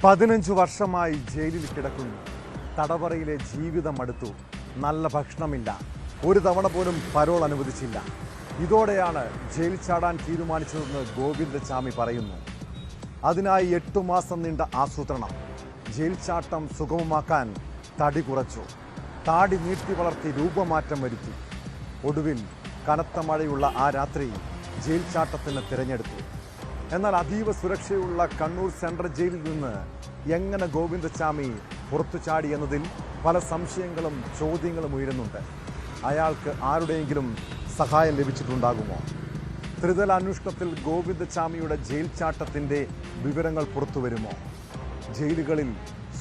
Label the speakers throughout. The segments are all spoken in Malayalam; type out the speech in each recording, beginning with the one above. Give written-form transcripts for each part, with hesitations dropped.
Speaker 1: 15 വർഷമായി ജയിലിൽ കിടക്കുന്നു. തടവറയിലെ ജീവിതം അടുത്തു. നല്ല ഭക്ഷണമില്ല. ഒരു തവണ പോലും പരോൾ അനുവദിച്ചില്ല. ഇതോടെയാണ് ജയിൽ ചാടാൻ തീരുമാനിച്ചതെന്ന് ഗോവിന്ദചാമി പറയുന്നു. അതിനായി 8 മാസം നീണ്ട ആസൂത്രണം. ജയിൽ ചാട്ടം സുഗമമാക്കാൻ തടി കുറച്ചു, താടി നീട്ടി വളർത്തി രൂപമാറ്റം വരുത്തി. ഒടുവിൽ കനത്ത മഴയുള്ള ആ രാത്രി ജയിൽ ചാട്ടത്തിന് തിരഞ്ഞെടുത്തു. എന്നാൽ അതീവ സുരക്ഷയുള്ള കണ്ണൂർ സെൻട്രൽ ജയിലിൽ നിന്ന് എങ്ങനെ ഗോവിന്ദചാമി പുറത്തു ചാടി എന്നതിൽ പല സംശയങ്ങളും ചോദ്യങ്ങളും ഉയരുന്നുണ്ട്. അയാൾക്ക് ആരുടെയെങ്കിലും സഹായം ലഭിച്ചിട്ടുണ്ടാകുമോ? ത്രിതല അന്വേഷണത്തിൽ ഗോവിന്ദചാമിയുടെ ജയിൽ ചാട്ടത്തിൻ്റെ വിവരങ്ങൾ പുറത്തു വരുമോ? ജയിലുകളിൽ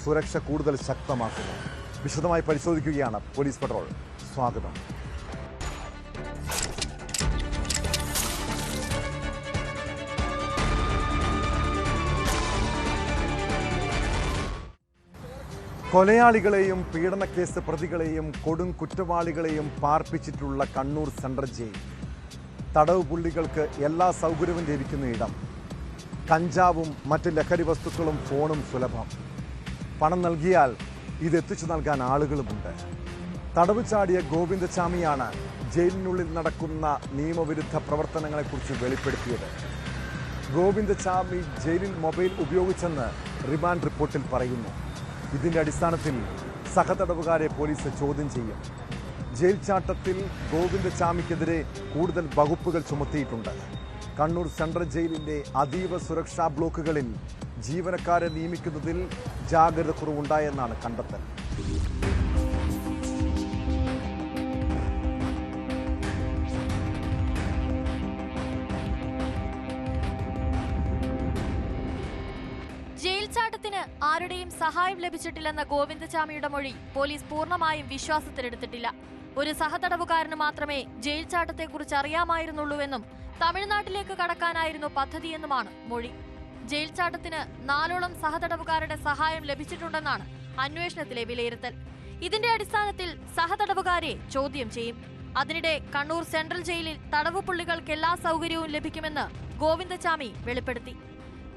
Speaker 1: സുരക്ഷ കൂടുതൽ ശക്തമാക്കുമോ? വിശദമായി പരിശോധിക്കുകയാണ് പോലീസ് പട്രോൾ. സ്വാഗതം. കൊലയാളികളെയും പീഡനക്കേസ് പ്രതികളെയും കൊടും കുറ്റവാളികളെയും പാർപ്പിച്ചിട്ടുള്ള കണ്ണൂർ സെൻട്രൽ ജയിൽ. തടവ് പുള്ളികൾക്ക് എല്ലാ സൗകര്യവും ലഭിക്കുന്ന ഇടം. കഞ്ചാവും മറ്റ് ലഹരി വസ്തുക്കളും ഫോണും സുലഭം. പണം നൽകിയാൽ ഇതെത്തിച്ചു നൽകാൻ ആളുകളുമുണ്ട്. തടവ് ചാടിയ ഗോവിന്ദചാമിയാണ് ജയിലിനുള്ളിൽ നടക്കുന്ന നിയമവിരുദ്ധ പ്രവർത്തനങ്ങളെക്കുറിച്ച് വെളിപ്പെടുത്തിയത്. ഗോവിന്ദചാമി ജയിലിൽ മൊബൈൽ ഉപയോഗിച്ചെന്ന് റിമാൻഡ് റിപ്പോർട്ടിൽ പറയുന്നു. ഇതിന്റെ അടിസ്ഥാനത്തിൽ സഹതടവുകാരെ പോലീസ് ചോദ്യം ചെയ്യും. ജയിൽ ചാട്ടത്തിൽ ഗോവിന്ദചാമിക്കെതിരെ കൂടുതൽ വകുപ്പുകൾ ചുമത്തിയിട്ടുണ്ട്. കണ്ണൂർ സെൻട്രൽ ജയിലിന്റെ അതീവ സുരക്ഷാ ബ്ലോക്കുകളിൽ ജീവനക്കാരെ നിയമിക്കുന്നതിൽ ജാഗ്രത കുറവുണ്ടായെന്നാണ് കണ്ടെത്തൽ.
Speaker 2: ജയിൽ ചാട്ടത്തിന് ആരുടെയും സഹായം ലഭിച്ചിട്ടില്ലെന്ന ഗോവിന്ദചാമിയുടെ മൊഴി പോലീസ് പൂർണ്ണമായും വിശ്വാസത്തിലെടുത്തിട്ടില്ല. ഒരു സഹതടവുകാരന് മാത്രമേ ജയിൽ ചാട്ടത്തെക്കുറിച്ച് അറിയാമായിരുന്നുള്ളൂവെന്നും തമിഴ്നാട്ടിലേക്ക് കടക്കാനായിരുന്നു പദ്ധതിയെന്നുമാണ് മൊഴി. ജയിൽ ചാട്ടത്തിന് 4ഓളം സഹതടവുകാരുടെ സഹായം ലഭിച്ചിട്ടുണ്ടെന്നാണ് അന്വേഷണത്തിലെ വിലയിരുത്തൽ. ഇതിന്റെ അടിസ്ഥാനത്തിൽ സഹതടവുകാരെ ചോദ്യം ചെയ്യും. അതിനിടെ കണ്ണൂർ സെൻട്രൽ ജയിലിൽ തടവു പുള്ളികൾക്ക് എല്ലാ സൗകര്യവും ലഭിക്കുമെന്ന് ഗോവിന്ദചാമി വെളിപ്പെടുത്തി.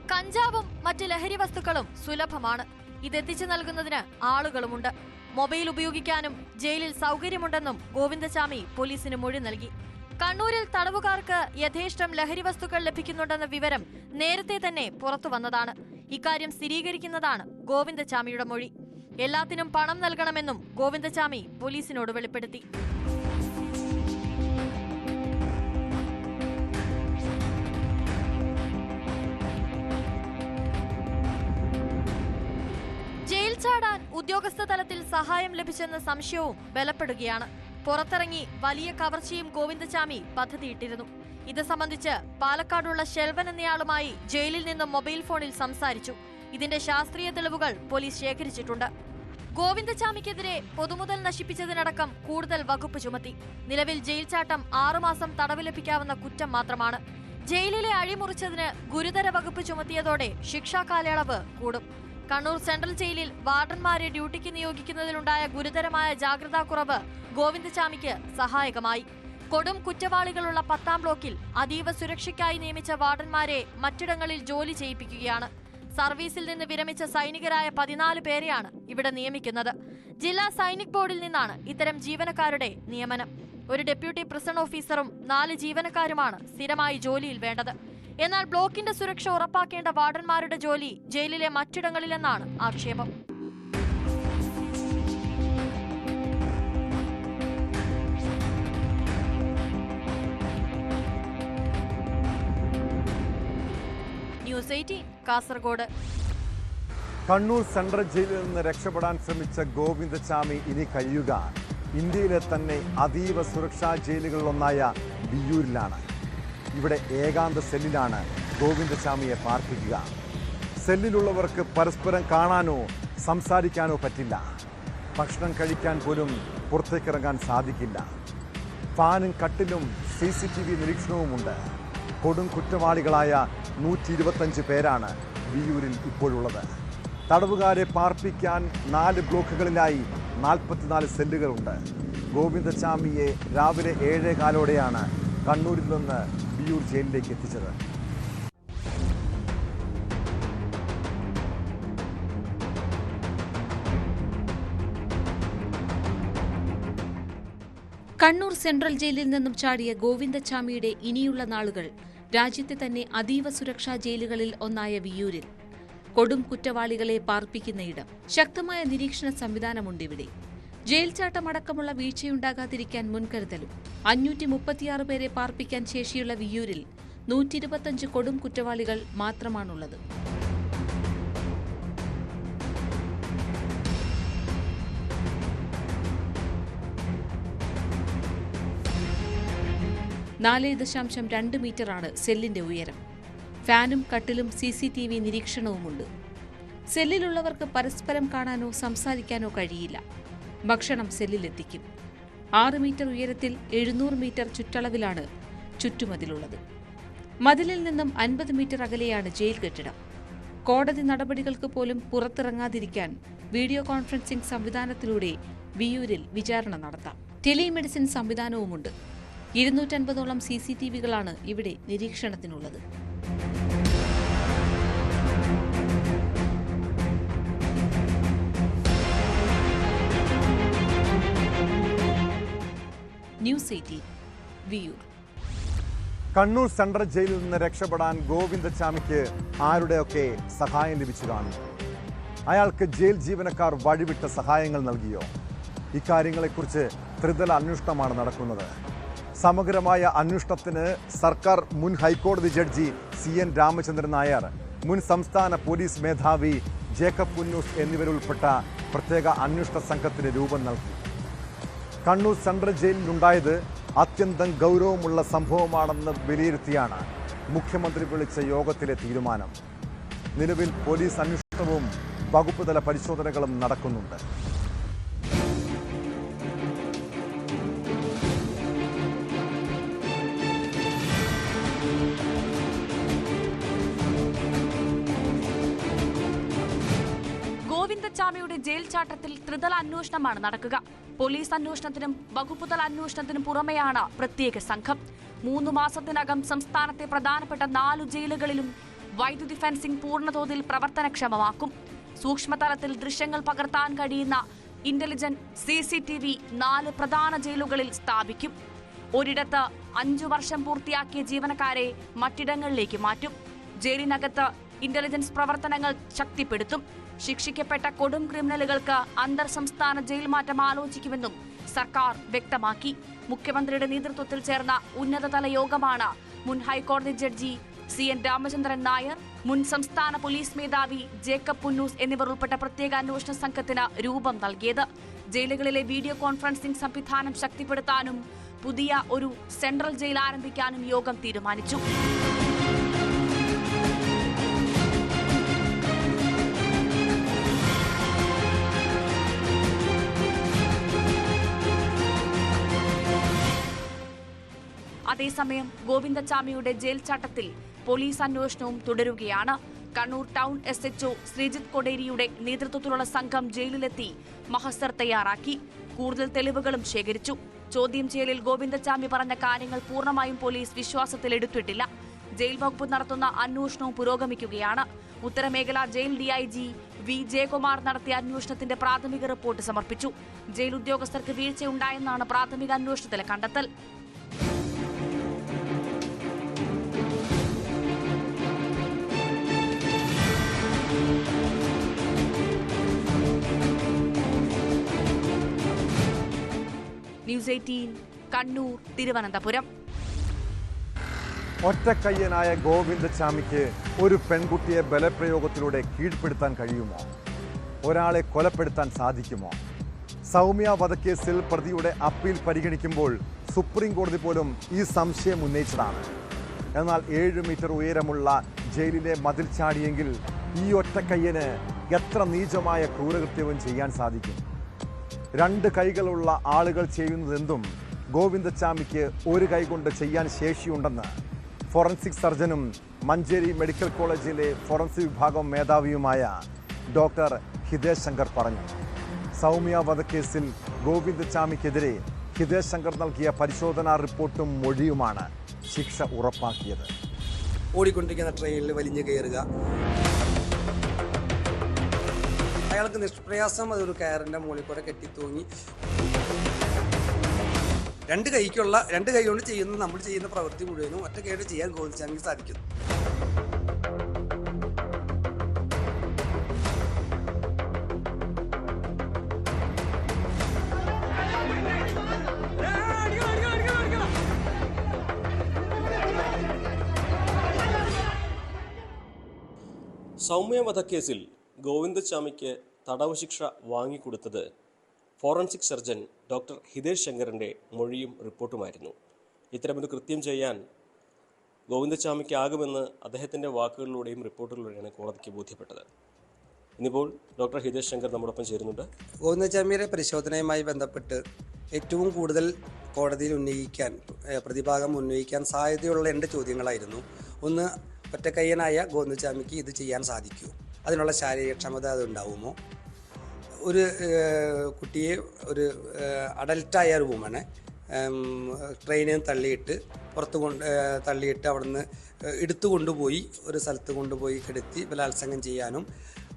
Speaker 2: കഞ്ചാവും മറ്റ് ലഹരി വസ്തുക്കളും സുലഭമാണ്. ഇതെത്തിച്ചു നൽകുന്നതിന് ആളുകളുമുണ്ട്. മൊബൈൽ ഉപയോഗിക്കാനും ജയിലിൽ സൗകര്യമുണ്ടെന്നും ഗോവിന്ദചാമി പോലീസിന് മൊഴി നൽകി. കണ്ണൂരിൽ തടവുകാർക്ക് യഥേഷ്ടം ലഹരി വസ്തുക്കൾ ലഭിക്കുന്നുണ്ടെന്ന വിവരം നേരത്തെ തന്നെ പുറത്തു വന്നതാണ്. ഇക്കാര്യം സ്ഥിരീകരിക്കുന്നതാണ് ഗോവിന്ദചാമിയുടെ മൊഴി. എല്ലാത്തിനും പണം നൽകണമെന്നും ഗോവിന്ദചാമി പോലീസിനോട് വെളിപ്പെടുത്തി. ജയിൽ ചാടാൻ ഉദ്യോഗസ്ഥ തലത്തിൽ സഹായം ലഭിച്ചെന്ന സംശയവും ബലപ്പെടുകയാണ്. പുറത്തിറങ്ങി വലിയ കവർച്ചയും ഗോവിന്ദചാമി പദ്ധതിയിട്ടിരുന്നു. ഇത് സംബന്ധിച്ച് പാലക്കാടുള്ള ഷെൽവൻ എന്നയാളുമായി ജയിലിൽ നിന്നും മൊബൈൽ ഫോണിൽ സംസാരിച്ചു. ഇതിന്റെ ശാസ്ത്രീയ തെളിവുകൾ പോലീസ് ശേഖരിച്ചിട്ടുണ്ട്. ഗോവിന്ദചാമിക്കെതിരെ പൊതുമുതൽ നശിപ്പിച്ചതിനടക്കം കൂടുതൽ വകുപ്പ് ചുമത്തി. നിലവിൽ ജയിൽ ചാട്ടം 6 മാസം തടവ് ലഭിക്കാവുന്ന കുറ്റം മാത്രമാണ്. ജയിലിലെ അഴിമുറിച്ചതിന് ഗുരുതര വകുപ്പ് ചുമത്തിയതോടെ ശിക്ഷാ കാലയളവ് കൂടും. കണ്ണൂർ സെൻട്രൽ ജയിലിൽ വാർഡന്മാരെ ഡ്യൂട്ടിക്ക് നിയോഗിക്കുന്നതിലുണ്ടായ ഗുരുതരമായ ജാഗ്രതാക്കുറവ് ഗോവിന്ദചാമിക്ക് സഹായകമായി. കൊടും കുറ്റവാളികളുള്ള 10ാം ബ്ലോക്കിൽ അതീവ സുരക്ഷയ്ക്കായി നിയമിച്ച വാർഡന്മാരെ മറ്റിടങ്ങളിൽ ജോലി ചെയ്യിപ്പിക്കുകയാണ്. സർവീസിൽ നിന്ന് വിരമിച്ച സൈനികരായ 14 പേരെയാണ് ഇവിടെ നിയമിക്കുന്നത്. ജില്ലാ സൈനിക് ബോർഡിൽ നിന്നാണ് ഇത്തരം ജീവനക്കാരുടെ നിയമനം. ഒരു ഡെപ്യൂട്ടി പ്രിസൺ ഓഫീസറും 4 ജീവനക്കാരുമാണ് സ്ഥിരമായി ജോലിയിൽ വേണ്ടത്. എന്നാൽ ബ്ലോക്കിന്റെ സുരക്ഷ ഉറപ്പാക്കേണ്ട വാർഡന്മാരുടെ ജോലി ജയിലിലെ മറ്റിടങ്ങളിലെന്നാണ് ആക്ഷേപം. ന്യൂസ് 18 കാസർഗോഡ്.
Speaker 1: കണ്ണൂർ സെൻട്രൽ ജയിലിൽ നിന്ന് രക്ഷപ്പെടാൻ ശ്രമിച്ച ഗോവിന്ദചാമി ഇനി കഴിയുക ഇന്ത്യയിലെ തന്നെ അതീവ സുരക്ഷാ ജയിലുകളിലൊന്നായ വിയ്യൂരിലാണ്. ഇവിടെ ഏകാന്ത സെല്ലിലാണ് ഗോവിന്ദചാമിയെ പാർപ്പിക്കുക. സെല്ലിലുള്ളവർക്ക് പരസ്പരം കാണാനോ സംസാരിക്കാനോ പറ്റില്ല. ഭക്ഷണം കഴിക്കാൻ പോലും പുറത്തേക്കിറങ്ങാൻ സാധിക്കില്ല. ഫാനും കട്ടിലും CCTV നിരീക്ഷണവുമുണ്ട്. കൊടും കുറ്റവാളികളായ 125 പേരാണ് വിയ്യൂരിൽ ഇപ്പോഴുള്ളത്. തടവുകാരെ പാർപ്പിക്കാൻ 4 ബ്ലോക്കുകളിലായി 44 സെല്ലുകളുണ്ട്. ഗോവിന്ദചാമിയെ രാവിലെ 7:15 കണ്ണൂരിൽ നിന്ന് വിയ്യൂർ ജയിലിലേക്ക് എത്തിച്ചത്.
Speaker 3: കണ്ണൂർ സെൻട്രൽ ജയിലിൽ നിന്നും ചാടിയ ഗോവിന്ദച്ചാമിയുടെ ഇനിയുള്ള നാളുകൾ രാജ്യത്തെ തന്നെ അതീവ സുരക്ഷാ ജയിലുകളിൽ ഒന്നായ വിയ്യൂരിൽ. കൊടും കുറ്റവാളികളെ പാർപ്പിക്കുന്നയിടം. ശക്തമായ നിരീക്ഷണ സംവിധാനമുണ്ടിവിടെ. ജയിൽ ചാട്ടമടക്കമുള്ള വീഴ്ചയുണ്ടാകാതിരിക്കാൻ മുൻകരുതലും. 536 പേരെ പാർപ്പിക്കാൻ ശേഷിയുള്ള വിയ്യൂരിൽ 125 കൊടും കുറ്റവാളികൾ മാത്രമാണുള്ളത്. (4.2 മീറ്ററാണ് സെല്ലിന്റെ ഉയരം. ഫാനും കട്ടിലും CCTV നിരീക്ഷണവുമുണ്ട്. സെല്ലിലുള്ളവർക്ക് പരസ്പരം കാണാനോ സംസാരിക്കാനോ കഴിയില്ല. ഭക്ഷണം സെല്ലിലെത്തിക്കും. 6 മീറ്റർ ഉയരത്തിൽ 700 മീറ്റർ ചുറ്റളവിലാണ് ചുറ്റുമതിലുള്ളത്. മതിലിൽ നിന്നും 50 മീറ്റർ അകലെയാണ് ജയിൽ കെട്ടിടം. കോടതി നടപടികൾക്ക് പോലും പുറത്തിറങ്ങാതിരിക്കാൻ വീഡിയോ കോൺഫറൻസിംഗ് സംവിധാനത്തിലൂടെ വിയ്യൂരിൽ വിചാരണ നടത്താം. ടെലിമെഡിസിൻ സംവിധാനവുമുണ്ട്. 250ഓളം CCTVകളാണ് ഇവിടെ നിരീക്ഷണത്തിനുള്ളത്. ന്യൂസ് 18 വിയ്യൂർ.
Speaker 1: കണ്ണൂർ സെൻട്രൽ ജയിലിൽ നിന്ന് രക്ഷപ്പെടാൻ ഗോവിന്ദച്ചാമിക്ക് ആരുടെയൊക്കെ സഹായം ലഭിച്ചു കാണും. അയാൾക്ക് ജയിൽ ജീവനക്കാർ വഴിവിട്ട സഹായങ്ങൾ നൽകിയോ? ഇക്കാര്യങ്ങളെക്കുറിച്ച് ത്രിതല അന്വേഷണമാണ് നടക്കുന്നത്. സമഗ്രമായ അന്വേഷണത്തിന് സർക്കാർ മുൻ ഹൈക്കോടതി ജഡ്ജി CN രാമചന്ദ്രൻ നായർ, മുൻ സംസ്ഥാന പോലീസ് മേധാവി ജേക്കബ് പുന്നൂസ് എന്നിവരുൾപ്പെട്ട പ്രത്യേക അന്വേഷണ സംഘത്തിന് രൂപം നൽകി. കണ്ണൂർ സെൻട്രൽ ജയിലിലുണ്ടായത് അത്യന്തം ഗൗരവമുള്ള സംഭവമാണെന്ന് വിലയിരുത്തിയാണ് മുഖ്യമന്ത്രി വിളിച്ച യോഗത്തിലെ തീരുമാനം. നിലവിൽ പോലീസ് അന്വേഷണവും വകുപ്പ് തല പരിശോധനകളും നടക്കുന്നുണ്ട്.
Speaker 4: ഗോവിന്ദച്ചാമിയുടെ ജയിൽ ചാട്ടത്തിൽ ത്രിതല അന്വേഷണമാണ് നടക്കുക. പോലീസ് അന്വേഷണത്തിനും വകുപ്പുതല അന്വേഷണത്തിനും പുറമെയാണ് പ്രത്യേക സംഘം. 3 മാസത്തിനകം സംസ്ഥാനത്തെ പ്രധാനപ്പെട്ട 4 ജയിലുകളിലും വൈദ്യുതി ഫെൻസിംഗ് പൂർണ്ണതോതിൽ പ്രവർത്തനക്ഷമമാക്കും. സൂക്ഷ്മതലത്തിൽ ദൃശ്യങ്ങൾ പകർത്താൻ കഴിയുന്ന ഇന്റലിജന്റ് CCTV 4 പ്രധാന ജയിലുകളിൽ സ്ഥാപിക്കും. ഒരിടത്ത് 5 വർഷം പൂർത്തിയാക്കിയ ജീവനക്കാരെ മറ്റിടങ്ങളിലേക്ക് മാറ്റും. ജയിലിനകത്ത് ഇന്റലിജൻസ് പ്രവർത്തനങ്ങൾ ശക്തിപ്പെടുത്തും. ശിക്ഷിക്കപ്പെട്ട കൊടും ക്രിമിനലുകൾക്ക് അന്തർ സംസ്ഥാന ജയിൽ മാറ്റം ആലോചിക്കുമെന്നും സർക്കാർ വ്യക്തമാക്കി. മുഖ്യമന്ത്രിയുടെ നേതൃത്വത്തിൽ ചേർന്ന ഉന്നതതല യോഗമാണ് മുൻ ഹൈക്കോടതി ജഡ്ജി CN രാമചന്ദ്രൻ നായർ, മുൻ സംസ്ഥാന പോലീസ് മേധാവി ജേക്കബ് പുന്നൂസ് എന്നിവർ ഉൾപ്പെട്ട പ്രത്യേക അന്വേഷണ സംഘത്തിന് രൂപം നൽകിയത്. ജയിലുകളിലെ വീഡിയോ കോൺഫറൻസിംഗ് സംവിധാനം ശക്തിപ്പെടുത്താനും പുതിയ ഒരു സെൻട്രൽ ജയിൽ ആരംഭിക്കാനും യോഗം തീരുമാനിച്ചു. അതേസമയം ഗോവിന്ദച്ചാമിയുടെ ജയിൽ ചാട്ടത്തിൽ പോലീസ് അന്വേഷണവും തുടരുകയാണ്. കണ്ണൂർ ടൗൺ SHO ശ്രീജിത്ത് കൊടേരിയുടെ നേതൃത്വത്തിലുള്ള സംഘം ജയിലിലെത്തി മഹസർ തയ്യാറാക്കി. കൂടുതൽ തെളിവുകളും ശേഖരിച്ചു. ചോദ്യം ചെയ്യലിൽ ഗോവിന്ദച്ചാമി പറഞ്ഞ കാര്യങ്ങൾ പൂർണ്ണമായും പോലീസ് വിശ്വാസത്തിലെടുത്തിട്ടില്ല. ജയിൽ വകുപ്പ് നടത്തുന്ന അന്വേഷണവും പുരോഗമിക്കുകയാണ്. ഉത്തരമേഖല ജയിൽ DIG V ജയകുമാർ നടത്തിയ അന്വേഷണത്തിന്റെ പ്രാഥമിക റിപ്പോർട്ട് സമർപ്പിച്ചു. ജയിൽ ഉദ്യോഗസ്ഥർക്ക് വീഴ്ചയുണ്ടായെന്നാണ് പ്രാഥമിക അന്വേഷണത്തിലെ കണ്ടെത്തൽ. ന്യൂസ് 18 കണ്ണൂർ, തിരുവനന്തപുരം.
Speaker 1: ഒറ്റക്കയ്യനായ ഗോവിന്ദച്ചാമിക്ക് ഒരു പെൺകുട്ടിയെ ബലപ്രയോഗത്തിലൂടെ കീഴ്പ്പെടുത്താൻ കഴിയുമോ? ഒരാളെ കൊലപ്പെടുത്താൻ സാധിക്കുമോ? സൗമ്യ വധക്കേസിൽ പ്രതിയുടെ അപ്പീൽ പരിഗണിക്കുമ്പോൾ സുപ്രീം കോടതി പോലും ഈ സംശയം ഉന്നയിച്ചതാണ്. എന്നാൽ 7 മീറ്റർ ഉയരമുള്ള ജയിലിലെ മതിൽ ചാടിയെങ്കിൽ ഈ ഒറ്റക്കയ്യന് എത്ര നീചമായ ക്രൂരകൃത്യവും ചെയ്യാൻ സാധിക്കും? 2 കൈകളുള്ള ആളുകൾ ചെയ്യുന്നതെന്തും ഗോവിന്ദച്ചാമിക്ക് ഒരു കൈ കൊണ്ട് ചെയ്യാൻ ശേഷിയുണ്ടെന്ന് ഫോറൻസിക് സർജനും മഞ്ചേരി മെഡിക്കൽ കോളേജിലെ ഫോറൻസിക് വിഭാഗം മേധാവിയുമായ ഡോക്ടർ ഹിതേഷ് ശങ്കർ പറഞ്ഞു. സൗമ്യ വധക്കേസിൽ ഗോവിന്ദച്ചാമിക്കെതിരെ ഹിതേഷ് ശങ്കർ നൽകിയ പരിശോധനാ റിപ്പോർട്ടും മൊഴിയുമാണ് ശിക്ഷ ഉറപ്പാക്കിയത്.
Speaker 5: ഓടിക്കൊണ്ടിരിക്കുന്ന ട്രെയിനിൽ വലിഞ്ഞു കയറുക, അയാൾക്ക് നിഷ്പ്രയാസം അതൊരു കയറിൻ്റെ മുകളിൽ കൂടെ കെട്ടിത്തൂങ്ങി രണ്ട് കൈ കൊണ്ട് ചെയ്യുന്ന നമ്മൾ ചെയ്യുന്ന പ്രവൃത്തി മുഴുവനും ഒറ്റ കൈയോട് ചെയ്യാൻ ഗോവിന്ദസ്വാമിക്ക് സാധിക്കുന്നു.
Speaker 6: സൗമ്യ വധക്കേസിൽ ഗോവിന്ദസ്വാമിക്ക് തടവ് ശിക്ഷ വാങ്ങിക്കൊടുത്തത് ഫോറൻസിക് സർജൻ ഡോക്ടർ ഹിതേഷ് ശങ്കറിൻ്റെ മൊഴിയും റിപ്പോർട്ടുമായിരുന്നു. ഇത്തരമൊരു കൃത്യം ചെയ്യാൻ ഗോവിന്ദസ്വാമിക്കാകുമെന്ന് അദ്ദേഹത്തിൻ്റെ വാക്കുകളിലൂടെയും റിപ്പോർട്ടുകളിലൂടെയാണ് കോടതിക്ക് ബോധ്യപ്പെട്ടത്. ഇന്നിപ്പോൾ ഡോക്ടർ ഹിതേഷ് ശങ്കർ നമ്മോടൊപ്പം ചേരുന്നുണ്ട്.
Speaker 5: ഗോവിന്ദസ്വാമിയുടെ പരിശോധനയുമായി ബന്ധപ്പെട്ട് ഏറ്റവും കൂടുതൽ കോടതിയിൽ പ്രതിഭാഗം ഉന്നയിക്കാൻ സാധ്യതയുള്ള 2 ചോദ്യങ്ങളായിരുന്നു. ഒന്ന്, ഒറ്റക്കയ്യനായ ഗോവിന്ദസ്വാമിക്ക് ഇത് ചെയ്യാൻ സാധിക്കുമോ, അതിനുള്ള ശാരീരികക്ഷമത അതുണ്ടാവുമോ, ഒരു കുട്ടിയെ, ഒരു അഡൽട്ടായ ഒരു വുമനെ ട്രെയിനിൽ തള്ളിയിട്ട് തള്ളിയിട്ട് അവിടുന്ന് എടുത്തു കൊണ്ടുപോയി ഒരു സ്ഥലത്ത് കൊണ്ടുപോയി കിടത്തി ബലാത്സംഗം ചെയ്യാനും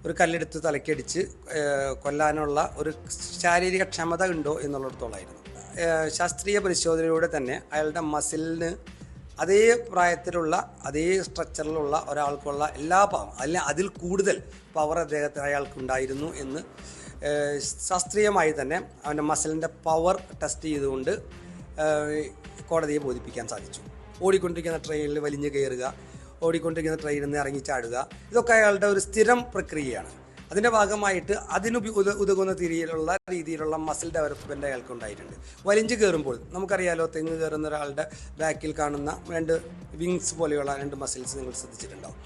Speaker 5: ഒരു കല്ലെടുത്ത് തലക്കടിച്ച് കൊല്ലാനുള്ള ഒരു ശാരീരിക ക്ഷമത ഉണ്ടോ എന്നുള്ളിടത്തോളായിരുന്നു. ശാസ്ത്രീയ പരിശോധനയിലൂടെ തന്നെ അയാളുടെ മസിലിന് അതേ പ്രായത്തിലുള്ള അതേ സ്ട്രക്ചറിലുള്ള ഒരാൾക്കുള്ള എല്ലാ പവർ അതിൽ കൂടുതൽ പവർ അയാൾക്കുണ്ടായിരുന്നു എന്ന് ശാസ്ത്രീയമായി തന്നെ അവൻ്റെ മസിലിൻ്റെ പവർ ടെസ്റ്റ് ചെയ്തുകൊണ്ട് കോടതിയെ ബോധിപ്പിക്കാൻ സാധിച്ചു. ഓടിക്കൊണ്ടിരിക്കുന്ന ട്രെയിനിൽ വലിഞ്ഞു കയറുക, ഓടിക്കൊണ്ടിരിക്കുന്ന ട്രെയിനിൽ നിന്ന് ഇറങ്ങി ചാടുക, ഇതൊക്കെ അയാളുടെ ഒരു സ്ഥിരം പ്രക്രിയയാണ്. അതിൻ്റെ ഭാഗമായിട്ട് ഉതകുന്ന രീതിയിലുള്ള മസിൽ ഡെവലപ്മെൻ്റ് അയാൾക്ക് ഉണ്ടായിട്ടുണ്ട്. വലിഞ്ഞു കയറുമ്പോൾ നമുക്കറിയാലോ, തെങ്ങ് കയറുന്ന ഒരാളുടെ ബാക്കിൽ കാണുന്ന 2 വിങ്സ് പോലെയുള്ള 2 മസിൽസ് നിങ്ങൾ ശ്രദ്ധിച്ചിട്ടുണ്ടാവും.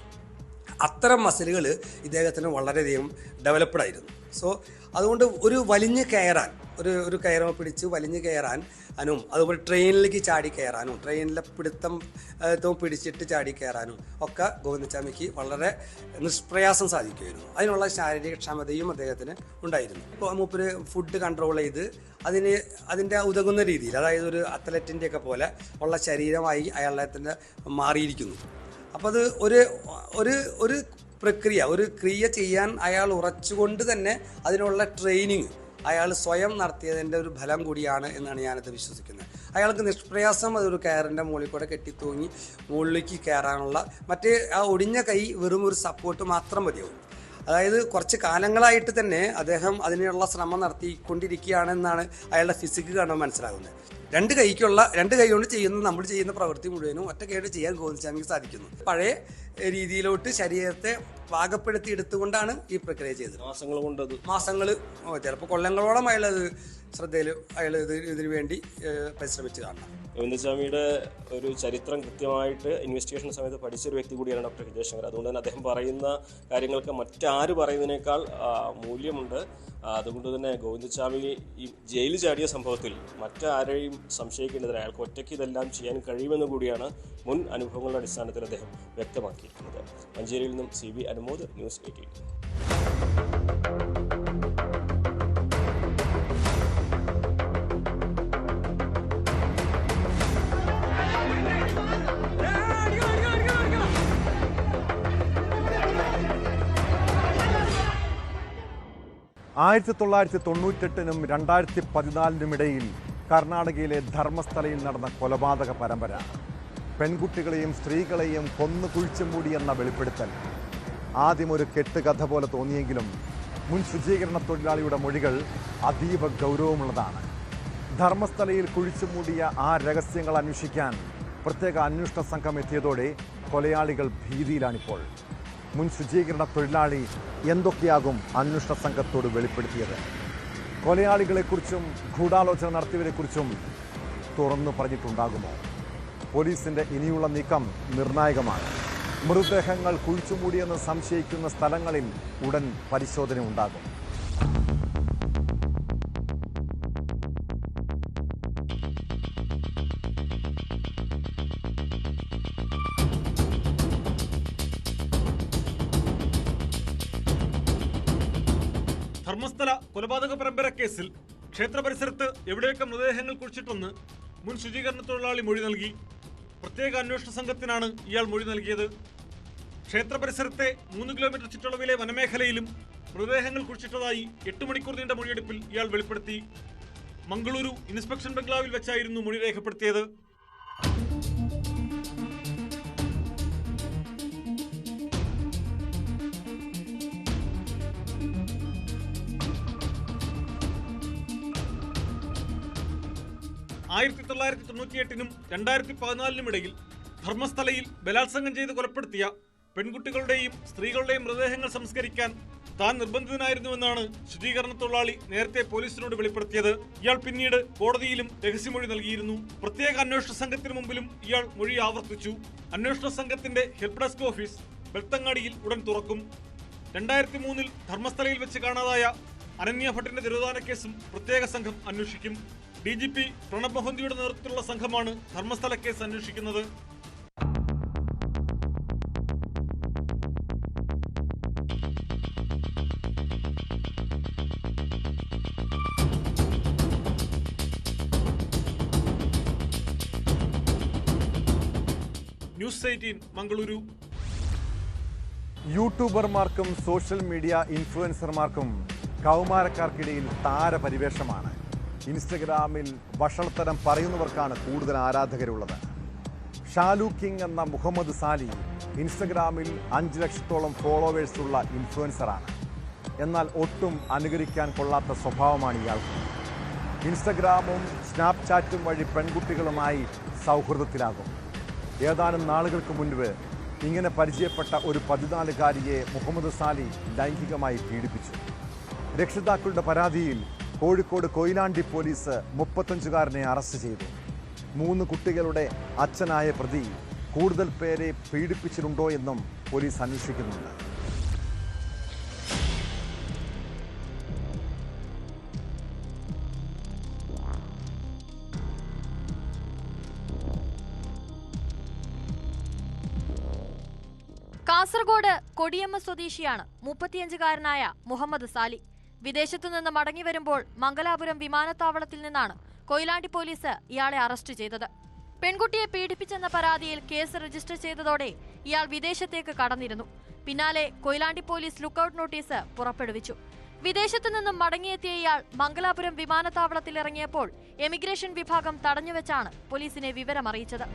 Speaker 5: അത്തരം മസിലുകൾ ഇദ്ദേഹത്തിന് വളരെയധികം ഡെവലപ്ഡ് ആയിരുന്നു. സോ അതുകൊണ്ട് ഒരു വലിഞ്ഞ് കയറാൻ, ഒരു കയറ പിടിച്ച് വലിഞ്ഞ് കയറാനും അതുപോലെ ട്രെയിനിലേക്ക് ചാടി കയറാനും ട്രെയിനിലെ പിടിച്ചിട്ട് ചാടി കയറാനും ഒക്കെ ഗോവിന്ദസ്വാമിക്ക് വളരെ നിഷ്പ്രയാസം സാധിക്കുമായിരുന്നു. അതിനുള്ള ശാരീരിക ക്ഷമതയും അദ്ദേഹത്തിന് ഉണ്ടായിരുന്നു. ഇപ്പോൾ മൂപ്പര് ഫുഡ് കൺട്രോൾ ചെയ്ത് അതിൻ്റെ ഉതകുന്ന രീതിയിൽ, അതായത് ഒരു അത്ലറ്റിൻ്റെയൊക്കെ പോലെ ഉള്ള ശരീരമായി അയാളെ മാറിയിരിക്കുന്നു. അപ്പോൾ അത് ഒരു ക്രിയ ചെയ്യാൻ അയാൾ ഉറച്ചുകൊണ്ട് തന്നെ അതിനുള്ള ട്രെയിനിങ് അയാൾ സ്വയം നടത്തിയതിൻ്റെ ഒരു ഫലം കൂടിയാണ് എന്നാണ് ഞാനത് വിശ്വസിക്കുന്നത്. അയാൾക്ക് നിഷ്പ്രയാസം അതൊരു കയറിൻ്റെ മുകളിൽ കൂടെ കെട്ടിത്തൂങ്ങി മുകളിലേക്ക് കയറാനുള്ള ആ ഒടിഞ്ഞ കൈ വെറും ഒരു സപ്പോർട്ട് മാത്രം മതിയാവും. അതായത് കുറച്ച് കാലങ്ങളായിട്ട് തന്നെ അദ്ദേഹം അതിനുള്ള ശ്രമം നടത്തിക്കൊണ്ടിരിക്കുകയാണെന്നാണ് അയാളുടെ ഫിസിക്ക് കാണുമ്പോൾ മനസ്സിലാകുന്നത്. രണ്ട് കൈ കൊണ്ട് നമ്മൾ ചെയ്യുന്ന പ്രവൃത്തി മുഴുവനും ഒറ്റ കൈയോട് ചെയ്യാൻ ഗോവിന്ദസ്വാമിക്ക് സാധിക്കുന്നു. പഴയ രീതിയിലോട്ട് ശരീരത്തെ പാകപ്പെടുത്തി എടുത്തുകൊണ്ടാണ് ഈ പ്രക്രിയ ചെയ്തത്. മാസങ്ങൾ ചിലപ്പോൾ കൊല്ലങ്ങളോളം അയാൾ ഇതിനു വേണ്ടി പരിശ്രമിച്ചു കാണണം.
Speaker 6: ഗോവിന്ദസ്വാമിയുടെ ഒരു ചരിത്രം കൃത്യമായിട്ട് ഇൻവെസ്റ്റിഗേഷൻ സമയത്ത് പഠിച്ചൊരു വ്യക്തി കൂടിയാണ് ഡോക്ടർ ഹിതേഷ് ശങ്കർ. അതുകൊണ്ട് തന്നെ അദ്ദേഹം പറയുന്ന കാര്യങ്ങൾക്ക് മറ്റാര് പറയുന്നതിനേക്കാൾ മൂല്യമുണ്ട്. അതുകൊണ്ട് തന്നെ ഗോവിന്ദസ്വാമി ഈ ജയിലിൽ ചാടിയ സംഭവത്തിൽ മറ്റാരെയും സംശയിക്കേണ്ടതില്ല. അയാൾക്ക് ഒറ്റയ്ക്ക് ഇതെല്ലാം ചെയ്യാൻ കഴിയുമെന്ന് കൂടിയാണ് മുൻ അനുഭവങ്ങളുടെ അടിസ്ഥാനത്തിൽ അദ്ദേഹം വ്യക്തമാക്കിയിരിക്കുന്നത്. മഞ്ചേരിയിൽ നിന്നും CB അനുമോദ്, ന്യൂസ് 18.
Speaker 1: ആയിരത്തി 1998-നും 2014-നും കർണാടകയിലെ ധർമ്മസ്ഥലയിൽ നടന്ന കൊലപാതക പരമ്പര. പെൺകുട്ടികളെയും സ്ത്രീകളെയും കൊന്നു കുഴിച്ചു മൂടിയെന്ന വെളിപ്പെടുത്തൽ ആദ്യം ഒരു കെട്ടുകഥ പോലെ തോന്നിയെങ്കിലും മുൻ ശുചീകരണ തൊഴിലാളിയുടെ മൊഴികൾ അതീവ ഗൗരവമുള്ളതാണ്. ധർമ്മസ്ഥലയിൽ കുഴിച്ചുമൂടിയ ആ രഹസ്യങ്ങൾ അന്വേഷിക്കാൻ പ്രത്യേക അന്വേഷണ സംഘം എത്തിയതോടെ കൊലയാളികൾ ഭീതിയിലാണിപ്പോൾ. മുൻ ശുചീകരണ തൊഴിലാളി എന്തൊക്കെയാകും അന്വേഷണ സംഘത്തോട് വെളിപ്പെടുത്തിയത്? കൊലയാളികളെക്കുറിച്ചും ഗൂഢാലോചന നടത്തിയവരെക്കുറിച്ചും തുറന്നു പറഞ്ഞിട്ടുണ്ടാകുമോ? പോലീസിൻ്റെ ഇനിയുള്ള നീക്കം നിർണായകമാണ്. മൃതദേഹങ്ങൾ കുഴിച്ചുമൂടിയെന്ന് സംശയിക്കുന്ന സ്ഥലങ്ങളിൽ ഉടൻ പരിശോധന ഉണ്ടാകും.
Speaker 7: ധർമ്മസ്ഥല കൊലപാതക പരമ്പര കേസിൽ ക്ഷേത്ര പരിസരത്ത് എവിടെയൊക്കെ മൃതദേഹങ്ങൾ കുഴിച്ചിട്ടെന്ന് മുൻ ശുചീകരണ തൊഴിലാളി മൊഴി നൽകി. പ്രത്യേക അന്വേഷണ സംഘത്തിനാണ് ഇയാൾ മൊഴി നൽകിയത്. ക്ഷേത്ര പരിസരത്തെ 3 കിലോമീറ്റർ ചുറ്റളവിലെ വനമേഖലയിലും മൃതദേഹങ്ങൾ കുഴിച്ചിട്ടതായി 8 മണിക്കൂർ നീണ്ട മൊഴിയെടുപ്പിൽ ഇയാൾ വെളിപ്പെടുത്തി. മംഗളൂരു ഇൻസ്പെക്ഷൻ ബംഗ്ലാവിൽ വെച്ചായിരുന്നു മൊഴി രേഖപ്പെടുത്തിയത്. ആയിരത്തി 1998 2014 ഇടയിൽ ധർമ്മസ്ഥലയിൽ ബലാത്സംഗം ചെയ്ത് കൊലപ്പെടുത്തിയ പെൺകുട്ടികളുടെയും സ്ത്രീകളുടെയും മൃതദേഹങ്ങൾ സംസ്കരിക്കാൻ താൻ നിർബന്ധിതനായിരുന്നുവെന്നാണ് ശുചീകരണ തൊഴിലാളി നേരത്തെ പോലീസിനോട് വെളിപ്പെടുത്തിയത്. ഇയാൾ പിന്നീട് കോടതിയിലും രഹസ്യമൊഴി നൽകിയിരുന്നു. പ്രത്യേക അന്വേഷണ സംഘത്തിന് മുമ്പിലും ഇയാൾ മൊഴി ആവർത്തിച്ചു. അന്വേഷണ സംഘത്തിന്റെ ഹെൽപ്പ് ഡെസ്ക് ഓഫീസ് ബെൽത്തങ്ങാടിയിൽ ഉടൻ തുറക്കും. 2003 ധർമ്മസ്ഥലയിൽ വെച്ച് കാണാതായ അനന്യ ഭട്ടിന്റെ തിരോധാന കേസും പ്രത്യേക സംഘം അന്വേഷിക്കും. DGP പ്രണബ് മൊഹന്തിയുടെ നേതൃത്വത്തിലുള്ള സംഘമാണ് ധർമ്മസ്ഥല കേസ് അന്വേഷിക്കുന്നത്. ന്യൂസ് 18 മംഗളൂരു.
Speaker 1: യൂട്യൂബർമാർക്കും സോഷ്യൽ മീഡിയ ഇൻഫ്ലുവൻസർമാർക്കും കൗമാരക്കാർക്കിടയിൽ താരപരിവേഷമാണ്. ഇൻസ്റ്റഗ്രാമിൽ വഷളത്തരം പറയുന്നവർക്കാണ് കൂടുതൽ ആരാധകരുള്ളത്. ഷാലു കിങ് എന്ന മുഹമ്മദ് സാലി ഇൻസ്റ്റഗ്രാമിൽ 5 ലക്ഷത്തോളം ഫോളോവേഴ്സുള്ള ഇൻഫ്ലുവൻസറാണ്. എന്നാൽ ഒട്ടും അനുകരിക്കാൻ കൊള്ളാത്ത സ്വഭാവമാണ് ഇയാൾക്ക്. ഇൻസ്റ്റഗ്രാമും സ്നാപ്ചാറ്റും വഴി പെൺകുട്ടികളുമായി സൗഹൃദത്തിലാകും. ഏതാനും നാളുകൾക്ക് മുൻപ് ഇങ്ങനെ പരിചയപ്പെട്ട ഒരു 14-കാരിയെ മുഹമ്മദ് സാലി ലൈംഗികമായി പീഡിപ്പിച്ചു. രക്ഷിതാക്കളുടെ പരാതിയിൽ കോഴിക്കോട് കൊയിലാണ്ടി പോലീസ് 35-കാരനെ അറസ്റ്റ് ചെയ്തു. 3 കുട്ടികളുടെ അച്ഛനായ പ്രതി കൂടുതൽ പേരെ പീഡിപ്പിച്ചിട്ടുണ്ടോ എന്നും പോലീസ് അന്വേഷിക്കുന്നുണ്ട്.
Speaker 2: കാസർഗോഡ് കൊടിയമ്മ സ്വദേശിയാണ് 35-കാരനായ മുഹമ്മദ് സാലി. വിദേശത്തു നിന്ന് മടങ്ങി വരുമ്പോൾ മംഗലാപുരം വിമാനത്താവളത്തിൽ നിന്നാണ് കൊയിലാണ്ടി പോലീസ് ഇയാളെ അറസ്റ്റ് ചെയ്തത്. പെൺകുട്ടിയെ പീഡിപ്പിച്ചെന്ന പരാതിയിൽ കേസ് രജിസ്റ്റർ ചെയ്തതോടെ ഇയാൾ വിദേശത്തേക്ക് കടന്നിരുന്നു. പിന്നാലെ കൊയിലാണ്ടി പോലീസ് ലുക്കൌട്ട് നോട്ടീസ് പുറപ്പെടുവിച്ചു. വിദേശത്തു നിന്നും മടങ്ങിയെത്തിയ ഇയാൾ മംഗലാപുരം വിമാനത്താവളത്തിൽ ഇറങ്ങിയപ്പോൾ എമിഗ്രേഷൻ വിഭാഗം തടഞ്ഞുവെച്ചാണ് പോലീസിനെ വിവരമറിയിച്ചത്.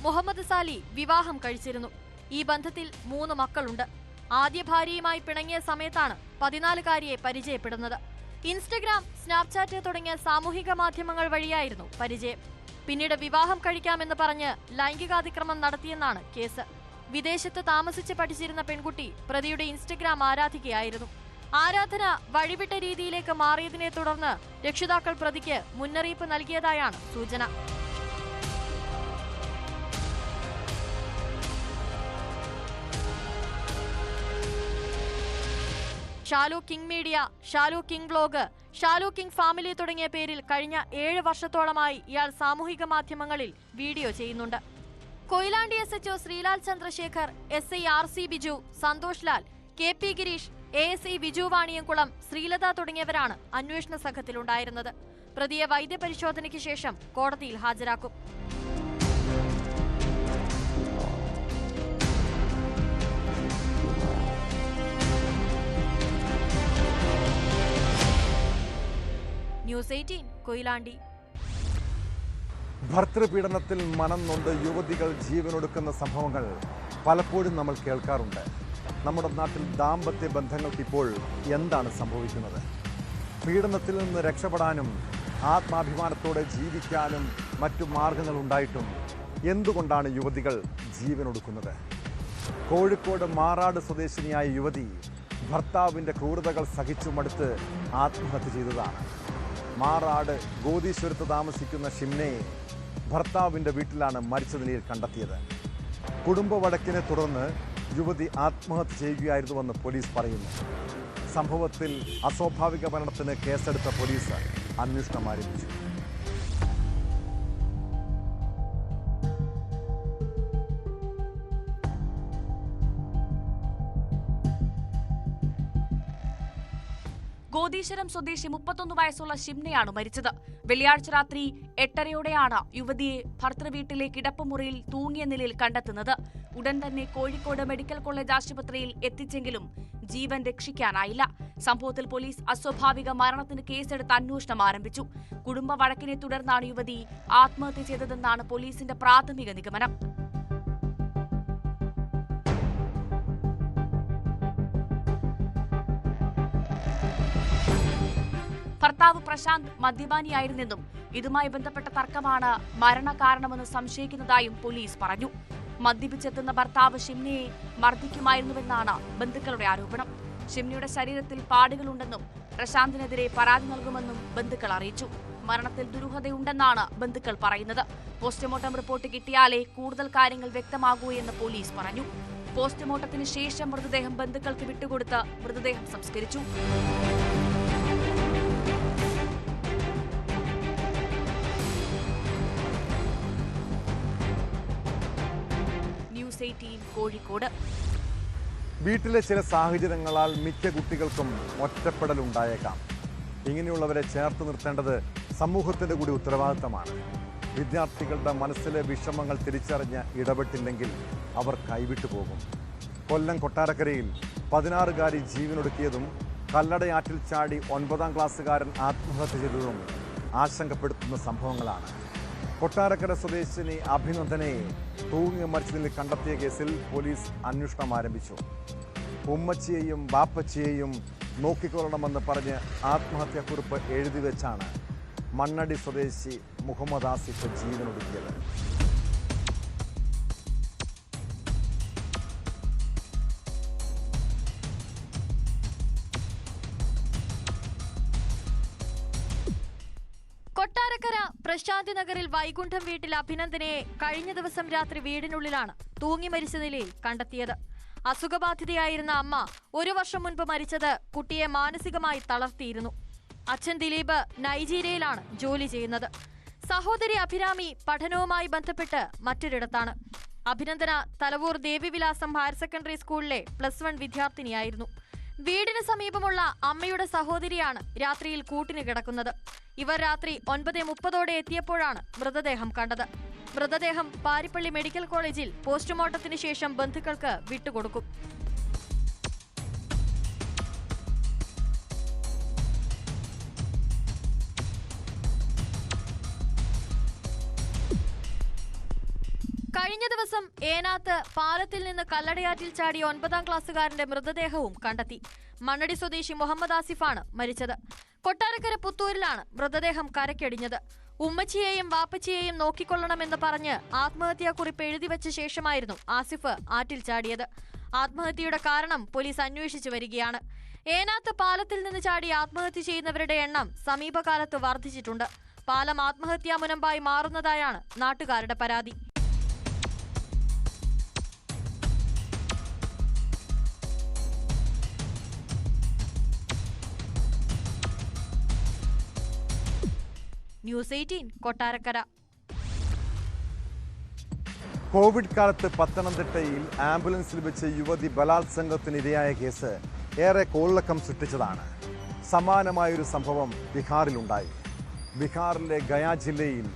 Speaker 2: മുഹമ്മദ് സാലി വിവാഹം കഴിച്ചിരുന്നു. ഈ ബന്ധത്തിൽ 3 മക്കളുണ്ട്. ആദ്യ ഭാര്യയുമായി പിണങ്ങിയ സമയത്താണ് 14-കാരിയെ പരിചയപ്പെടുന്നത്. ഇൻസ്റ്റഗ്രാം, സ്നാപ്ചാറ്റ് തുടങ്ങിയ സാമൂഹിക മാധ്യമങ്ങൾ വഴിയായിരുന്നു പരിചയം. പിന്നീട് വിവാഹം കഴിക്കാമെന്ന് പറഞ്ഞ് ലൈംഗികാതിക്രമം നടത്തിയെന്നാണ് കേസ്. വിദേശത്ത് താമസിച്ച് പഠിച്ചിരുന്ന പെൺകുട്ടി പ്രതിയുടെ ഇൻസ്റ്റഗ്രാം ആരാധികയായിരുന്നു. ആരാധന വഴിവിട്ട രീതിയിലേക്ക് മാറിയതിനെ തുടർന്ന് രക്ഷിതാക്കൾ പ്രതിക്ക് മുന്നറിയിപ്പ് നൽകിയതായാണ് സൂചന. Shalu king media, Shalu king blog, Shalu king family തുടങ്ങിയ പേരിൽ കഴിഞ്ഞ 7 വർഷത്തോളമായി ഇയാൾ സാമൂഹിക മാധ്യമങ്ങളിൽ വീഡിയോ ചെയ്യുന്നുണ്ട്. Koyilandy SHO Sreelal Chandrasekhar, SI RC Biju, Santhosh Lal, KP Girish, ASI Viju Vaniyamkulam, Sreelatha തുടങ്ങിയവരാണ് അന്വേഷണ സംഘത്തിലുണ്ടായിരുന്നത്. പ്രതിയെ വൈദ്യപരിശോധനയ്ക്ക് ശേഷം കോടതിയിൽ ഹാജരാക്കും. ന്യൂസ് 18 കൊയിലാണ്ടി.
Speaker 1: ഭർതൃപീഡനത്തിൽ മനം നൊന്ത് യുവതികൾ ജീവനൊടുക്കുന്ന സംഭവങ്ങൾ പലപ്പോഴും നമ്മൾ കേൾക്കാറുണ്ട്. നമ്മുടെ നാട്ടിൽ ദാമ്പത്യ ബന്ധങ്ങൾക്കിപ്പോൾ എന്താണ് സംഭവിക്കുന്നത്? പീഡനത്തിൽ നിന്ന് രക്ഷപ്പെടാനും ആത്മാഭിമാനത്തോടെ ജീവിക്കാനും മറ്റു മാർഗങ്ങൾ ഉണ്ടായിട്ടും എന്തുകൊണ്ടാണ് യുവതികൾ ജീവനൊടുക്കുന്നത്? കോഴിക്കോട് മാറാട് സ്വദേശിനിയായ യുവതി ഭർത്താവിൻ്റെ ക്രൂരതകൾ സഹിച്ചു മടുത്ത് ആത്മഹത്യ ചെയ്തതാണ്. മാറാട് ഗോതീശ്വരത്ത് താമസിക്കുന്ന ഷിംനയെ ഭർത്താവിൻ്റെ വീട്ടിലാണ് മരിച്ച നിലയിൽ കണ്ടെത്തിയത്. കുടുംബ വഴക്കിനെ തുടർന്ന് യുവതി ആത്മഹത്യ ചെയ്യുകയായിരുന്നുവെന്ന് പോലീസ് പറയുന്നു. സംഭവത്തിൽ അസ്വാഭാവിക മരണത്തിന് കേസെടുത്ത പോലീസ് അന്വേഷണം ആരംഭിച്ചു.
Speaker 4: ഗോദീശ്വരം സ്വദേശി 31 വയസ്സുള്ള ഷിംനയാണ് മരിച്ചത്. വെള്ളിയാഴ്ച രാത്രി 8:30യോടെയാണ് യുവതിയെ ഭർത്തൃവീട്ടിലെ കിടപ്പുമുറിയിൽ തൂങ്ങിയ നിലയിൽ കണ്ടെത്തുന്നത്. ഉടൻ തന്നെ കോഴിക്കോട് മെഡിക്കൽ കോളേജ് ആശുപത്രിയിൽ എത്തിച്ചെങ്കിലും ജീവൻ രക്ഷിക്കാനായില്ല. സംഭവത്തിൽ പോലീസ് അസ്വാഭാവിക മരണത്തിന് കേസെടുത്ത് അന്വേഷണം ആരംഭിച്ചു. കുടുംബ വഴക്കിനെ തുടർന്നാണ് യുവതി ആത്മഹത്യ ചെയ്തതെന്നാണ് പോലീസിന്റെ പ്രാഥമിക നിഗമനം. ഭർത്താവ് പ്രശാന്ത് മദ്യപാനിയായിരുന്നെന്നും ഇതുമായി ബന്ധപ്പെട്ട തർക്കമാണ് മരണകാരണമെന്ന് സംശയിക്കുന്നതായും പോലീസ് പറഞ്ഞു. മദ്യപിച്ചെത്തുന്ന ഭർത്താവ് ഷിംനയെ മർദ്ദിക്കുമായിരുന്നുവെന്നാണ് ബന്ധുക്കളുടെ ആരോപണം. ഷിംനയുടെ ശരീരത്തിൽ പാടുകളുണ്ടെന്നും പ്രശാന്തിനെതിരെ പരാതി നൽകുമെന്നും ബന്ധുക്കൾ അറിയിച്ചു. മരണത്തിൽ ദുരൂഹതയുണ്ടെന്നാണ് ബന്ധുക്കൾ പറയുന്നത്. പോസ്റ്റ്മോർട്ടം റിപ്പോർട്ട് കിട്ടിയാലേ കൂടുതൽ കാര്യങ്ങൾ വ്യക്തമാകൂ എന്ന് പോലീസ് പറഞ്ഞു. പോസ്റ്റ്മോർട്ടത്തിന് ശേഷം മൃതദേഹം ബന്ധുക്കൾക്ക് വിട്ടുകൊടുത്ത് മൃതദേഹം സംസ്കരിച്ചു. കോഴിക്കോട്.
Speaker 1: വീട്ടിലെ ചില സാഹചര്യങ്ങളാൽ മിക്ക കുട്ടികൾക്കും ഒറ്റപ്പെടലുണ്ടായേക്കാം. ഇങ്ങനെയുള്ളവരെ ചേർത്ത് നിർത്തേണ്ടത് സമൂഹത്തിന്റെ കൂടി ഉത്തരവാദിത്തമാണ്. വിദ്യാർത്ഥികളുടെ മനസ്സിലെ വിഷമങ്ങൾ തിരിച്ചറിഞ്ഞ് ഇടപെട്ടില്ലെങ്കിൽ അവർ കൈവിട്ടു പോകും. കൊല്ലം കൊട്ടാരക്കരയിൽ 16-കാരി ജീവനൊടുക്കിയതും കല്ലടയാറ്റിൽ ചാടി 9ാം ക്ലാസ്സുകാരൻ ആത്മഹത്യ ചെയ്തതും ആശങ്കപ്പെടുത്തുന്ന സംഭവങ്ങളാണ്. കൊട്ടാരക്കര സ്വദേശിനി അഭിനന്ദനെ തൂങ്ങി മരിച്ചതിൽ കണ്ടെത്തിയ കേസിൽ പോലീസ് അന്വേഷണം ആരംഭിച്ചു. ഉമ്മച്ചിയെയും ബാപ്പച്ചിയെയും നോക്കിക്കൊള്ളണമെന്ന് പറഞ്ഞ് ആത്മഹത്യാക്കുറിപ്പ് എഴുതി വെച്ചാണ് മണ്ണടി സ്വദേശി മുഹമ്മദ് ആസിഫ് ജീവനൊടുക്കിയത്.
Speaker 2: കൊട്ടാരക്കര പ്രശാന്തി നഗറിൽ വൈകുണ്ഠം വീട്ടിൽ അഭിനന്ദനെ കഴിഞ്ഞ ദിവസം രാത്രി വീടിനുള്ളിലാണ് തൂങ്ങി മരിച്ച നിലയിൽ കണ്ടെത്തിയത്. അസുഖബാധിതയായിരുന്ന അമ്മ 1 വർഷം മുൻപ് മരിച്ചത് കുട്ടിയെ മാനസികമായി തളർത്തിയിരുന്നു. അച്ഛൻ ദിലീപ് നൈജീരിയയിലാണ് ജോലി ചെയ്യുന്നത്. സഹോദരി അഭിരാമി പഠനവുമായി ബന്ധപ്പെട്ട് മറ്റൊരിടത്താണ്. അഭിനന്ദന തലവൂർ ദേവിവിലാസം ഹയർ സെക്കൻഡറി സ്കൂളിലെ +1 വിദ്യാർത്ഥിനിയായിരുന്നു. വീടിന് സമീപമുള്ള അമ്മയുടെ സഹോദരിയാണ് രാത്രിയിൽ കൂട്ടിന് കിടക്കുന്നത്. ഇവർ രാത്രി 9:30 എത്തിയപ്പോഴാണ് മൃതദേഹം കണ്ടത്. മൃതദേഹം പാരിപ്പള്ളി മെഡിക്കൽ കോളേജിൽ പോസ്റ്റ്മോർട്ടത്തിന് ശേഷം ബന്ധുക്കൾക്ക് വിട്ടുകൊടുക്കും. കഴിഞ്ഞ ദിവസം ഏനാത്ത് പാലത്തിൽ നിന്ന് കല്ലടയാറ്റിൽ ചാടിയ 9ാം ക്ലാസ്സുകാരന്റെ മൃതദേഹവും കണ്ടെത്തി. മണ്ണടി സ്വദേശി മുഹമ്മദ് ആസിഫാണ് മരിച്ചത്. കൊട്ടാരക്കര പുത്തൂരിലാണ് മൃതദേഹം കരക്കടിഞ്ഞത്. ഉമ്മച്ചിയെയും വാപ്പച്ചിയെയും നോക്കിക്കൊള്ളണമെന്ന് പറഞ്ഞ് ആത്മഹത്യാക്കുറിപ്പ് എഴുതിവെച്ച ശേഷമായിരുന്നു ആസിഫ് ആറ്റിൽ ചാടിയത്. ആത്മഹത്യയുടെ കാരണം പോലീസ് അന്വേഷിച്ചു വരികയാണ്. ഏനാത്ത് പാലത്തിൽ നിന്ന് ചാടി ആത്മഹത്യ ചെയ്യുന്നവരുടെ എണ്ണം സമീപകാലത്ത് വർദ്ധിച്ചിട്ടുണ്ട്. പാലം ആത്മഹത്യാ മുനമ്പായി മാറുന്നതായാണ് നാട്ടുകാരുടെ പരാതി. ന്യൂസ് 18 കൊട്ടാരക്കര.
Speaker 1: കോവിഡ് കാലത്ത് പത്തനംതിട്ടയിൽ ആംബുലൻസിൽ വെച്ച് യുവതി ബലാത്സംഗത്തിനിരയായ കേസ് ഏറെ കോളിളക്കം സൃഷ്ടിച്ചതാണ്. സമാനമായൊരു സംഭവം ബീഹാറിലുണ്ടായി. ബീഹാറിലെ ഗയ ജില്ലയിൽ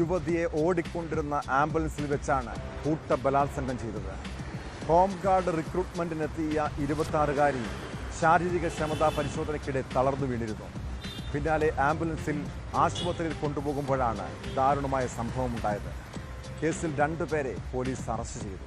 Speaker 1: യുവതിയെ ഓടിക്കൊണ്ടിരുന്ന ആംബുലൻസിൽ വെച്ചാണ് കൂട്ട ബലാത്സംഗം ചെയ്തത്. ഹോംഗാർഡ് റിക്രൂട്ട്മെന്റിനെത്തിയ 26-കാരി ശാരീരിക ക്ഷമതാ പരിശോധനയ്ക്കിടെ തളർന്നു വീണിരുന്നു. പിന്നാലെ ആംബുലൻസിൽ ആശുപത്രിയിൽ കൊണ്ടുപോകുമ്പോഴാണ് ദാരുണമായ സംഭവമുണ്ടായത്. കേസിൽ 2 പേരെ പോലീസ് അറസ്റ്റ് ചെയ്തു.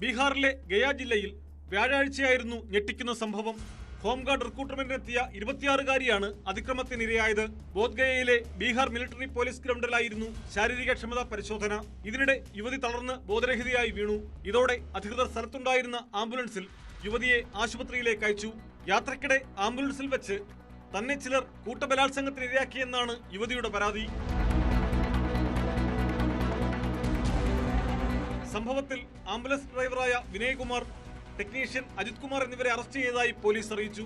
Speaker 7: ബീഹാറിലെ ഗയ ജില്ലയിൽ വ്യാഴാഴ്ചയായിരുന്നു ഞെട്ടിക്കുന്ന സംഭവം. ഹോംഗാർഡ് റിക്രൂട്ട്മെന്റിനെത്തിയ 26-കാരിയാണ് അതിക്രമത്തിനിരയായത്. ബോധ്ഗയയിലെ ബീഹാർ മിലിറ്ററി പോലീസ് ഗ്രൗണ്ടിലായിരുന്നു ശാരീരിക ക്ഷമതാ പരിശോധന. ഇതിനിടെ യുവതി തളർന്ന് ബോധരഹിതയായി വീണു. ഇതോടെ അധികൃതർ സ്ഥലത്തുണ്ടായിരുന്ന ആംബുലൻസിൽ യുവതിയെ ആശുപത്രിയിലേക്ക് അയച്ചു. യാത്രക്കിടെ ആംബുലൻസിൽ വെച്ച് തന്നെ ചിലർ കൂട്ടബലാത്സംഗത്തിനിരയാക്കിയെന്നാണ് യുവതിയുടെ പരാതി. സംഭവത്തിൽ ആംബുലൻസ് ഡ്രൈവറായ വിനയകുമാർ, ടെക്നീഷ്യൻ അജിത് കുമാർ എന്നിവരെ അറസ്റ്റ് ചെയ്തതായി പോലീസ് അറിയിച്ചു.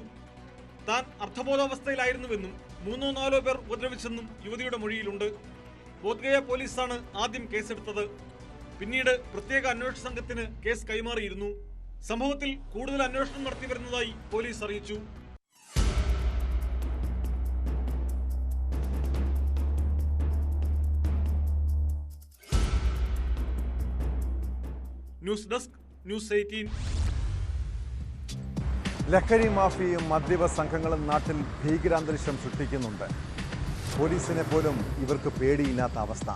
Speaker 7: താൻ അർദ്ധബോധാവസ്ഥയിലായിരുന്നുവെന്നും 3-4 പേർ ഉപദ്രവിച്ചെന്നും യുവതിയുടെ മൊഴിയിലുണ്ട്. ബോധ്ഗയ പോലീസാണ് ആദ്യം കേസെടുത്തത്. പിന്നീട് പ്രത്യേക അന്വേഷണ സംഘത്തിന് കേസ് കൈമാറിയിരുന്നു. സംഭവത്തിൽ കൂടുതൽ അന്വേഷണം നടത്തി വരുന്നതായി പോലീസ് അറിയിച്ചു. News desk, news 18.
Speaker 1: ലഹരി മാഫിയയും മദ്യപ സംഘങ്ങളും നാട്ടിൽ ഭീകരാന്തരീക്ഷം സൃഷ്ടിക്കുന്നുണ്ട്. പോലീസിനെ പോലും ഇവർക്ക് പേടിയില്ലാത്ത അവസ്ഥ.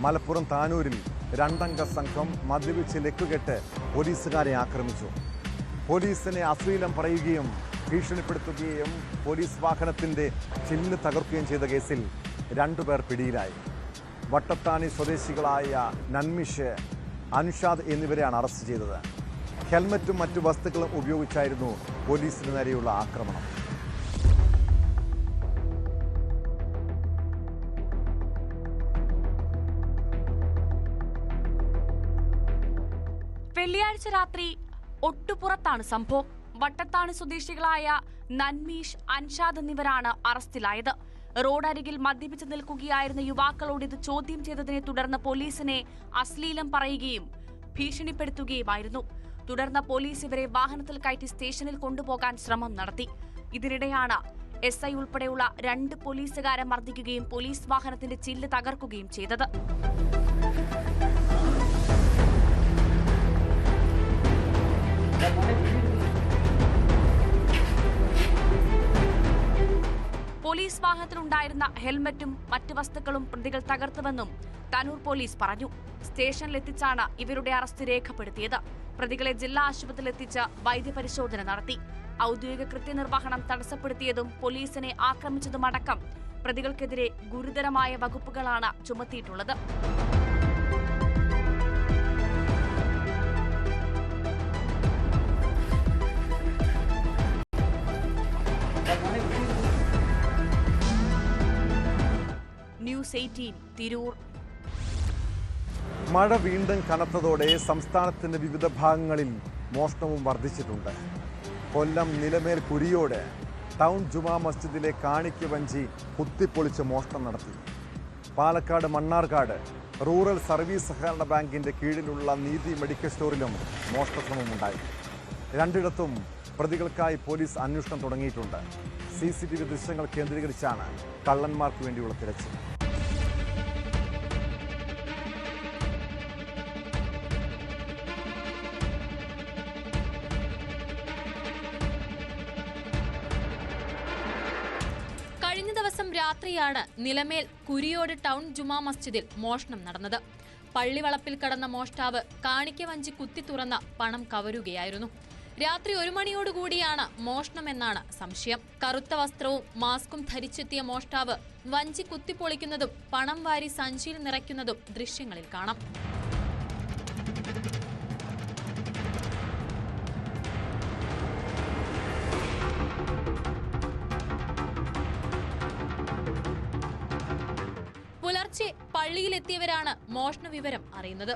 Speaker 1: മലപ്പുറം താനൂരിൽ 2 അംഗ സംഘം മദ്യപിച്ച് ലക്കുകെട്ട് പോലീസുകാരെ ആക്രമിച്ചു. പോലീസിനെ അശ്ലീലം പറയുകയും ഭീഷണിപ്പെടുത്തുകയും പോലീസ് വാഹനത്തിൻ്റെ ചില്ല് തകർക്കുകയും ചെയ്ത കേസിൽ 2 പേർ പിടിയിലായി. വട്ടത്താണി സ്വദേശികളായ നന്മിഷ്, അൻഷാദ് എന്നിവരെയാണ് അറസ്റ്റ് ചെയ്തത്. ഹെൽമറ്റും മറ്റു വസ്തുക്കളും ഉപയോഗിച്ചായിരുന്നു പോലീസിന് നേരെയുള്ള ആക്രമണം.
Speaker 4: വെള്ളിയാഴ്ച രാത്രി ഒട്ടുപുറത്താണ് സംഭവം. വട്ടത്താണി സ്വദേശികളായ നന്മീഷ്, അൻഷാദ് എന്നിവരാണ് അറസ്റ്റിലായത്. റോഡരികിൽ മദ്യപിച്ച് നിൽക്കുകയായിരുന്ന യുവാക്കളോട് ഇത് ചോദ്യം ചെയ്തതിനെ തുടർന്ന് പോലീസിനെ അശ്ലീലം പറയുകയും ഭീഷണിപ്പെടുത്തുകയുമായിരുന്നു. തുടർന്ന് പോലീസ് ഇവരെ വാഹനത്തിൽ കയറ്റി സ്റ്റേഷനിൽ കൊണ്ടുപോകാൻ ശ്രമം നടത്തി. ഇതിനിടെയാണ് SI ഉൾപ്പെടെയുള്ള 2 പോലീസുകാരെ മർദ്ദിക്കുകയും പോലീസ് വാഹനത്തിന്റെ ചില്ല് തകർക്കുകയും ചെയ്തത്. പോലീസ് വാഹനത്തിലുണ്ടായിരുന്ന ഹെൽമറ്റും മറ്റു വസ്തുക്കളും പ്രതികൾ തകർത്തുവെന്നും താനൂർ പോലീസ് പറഞ്ഞു. സ്റ്റേഷനിലെത്തിച്ചാണ് ഇവരുടെ അറസ്റ്റ് രേഖപ്പെടുത്തിയത്. പ്രതികളെ ജില്ലാ ആശുപത്രിയിലെത്തിച്ച് വൈദ്യപരിശോധന നടത്തി. ഔദ്യോഗിക കൃത്യനിർവഹണം തടസ്സപ്പെടുത്തിയതും പോലീസിനെ ആക്രമിച്ചതുമടക്കം പ്രതികൾക്കെതിരെ ഗുരുതരമായ വകുപ്പുകളാണ് ചുമത്തിയിട്ടുള്ളത്. ന്യൂസ് 18 തിരൂർ.
Speaker 1: മഴ വീണ്ടും കനത്തതോടെ സംസ്ഥാനത്തിന്റെ വിവിധ ഭാഗങ്ങളിൽ മോഷണവും വർദ്ധിച്ചിട്ടുണ്ട്. കൊല്ലം നിലമേൽ കുരിയോട് ടൗൺ ജുമാ മസ്ജിദിലെ കാണിക്ക വഞ്ചി കുത്തിപ്പൊളിച്ച് മോഷണം നടത്തി. പാലക്കാട് മണ്ണാർക്കാട് റൂറൽ സർവീസ് സഹകരണ ബാങ്കിന്റെ കീഴിലുള്ള നീതി മെഡിക്കൽ സ്റ്റോറിലും മോഷണശ്രമമുണ്ടായി. 2ഇടത്തും പ്രതികൾക്കായി പോലീസ് അന്വേഷണം തുടങ്ങിയിട്ടുണ്ട്. CCTV ദൃശ്യങ്ങൾ കേന്ദ്രീകരിച്ചാണ് കള്ളന്മാർക്ക് വേണ്ടിയുള്ള തിരച്ചിൽ.
Speaker 2: കഴിഞ്ഞ ദിവസം രാത്രിയാണ് നിലമേൽ കുരിയോട് ടൗൺ ജുമാ മസ്ജിദിൽ മോഷണം നടന്നത്. പള്ളിവളപ്പിൽ കടന്ന മോഷ്ടാവ് കാണിക്ക വഞ്ചി കുത്തി തുറന്ന പണം കവരുകയായിരുന്നു. രാത്രി 1 മണിയോടുകൂടിയാണ് മോഷണമെന്നാണ് സംശയം. കറുത്ത വസ്ത്രവും മാസ്കും ധരിച്ചെത്തിയ മോഷ്ടാവ് വഞ്ചി കുത്തിപ്പൊളിക്കുന്നതും പണം വാരി സഞ്ചിയിൽ നിറയ്ക്കുന്നതും ദൃശ്യങ്ങളിൽ കാണാം. പുലർച്ചെ പള്ളിയിലെത്തിയവരാണ് മോഷണ വിവരം അറിയുന്നത്.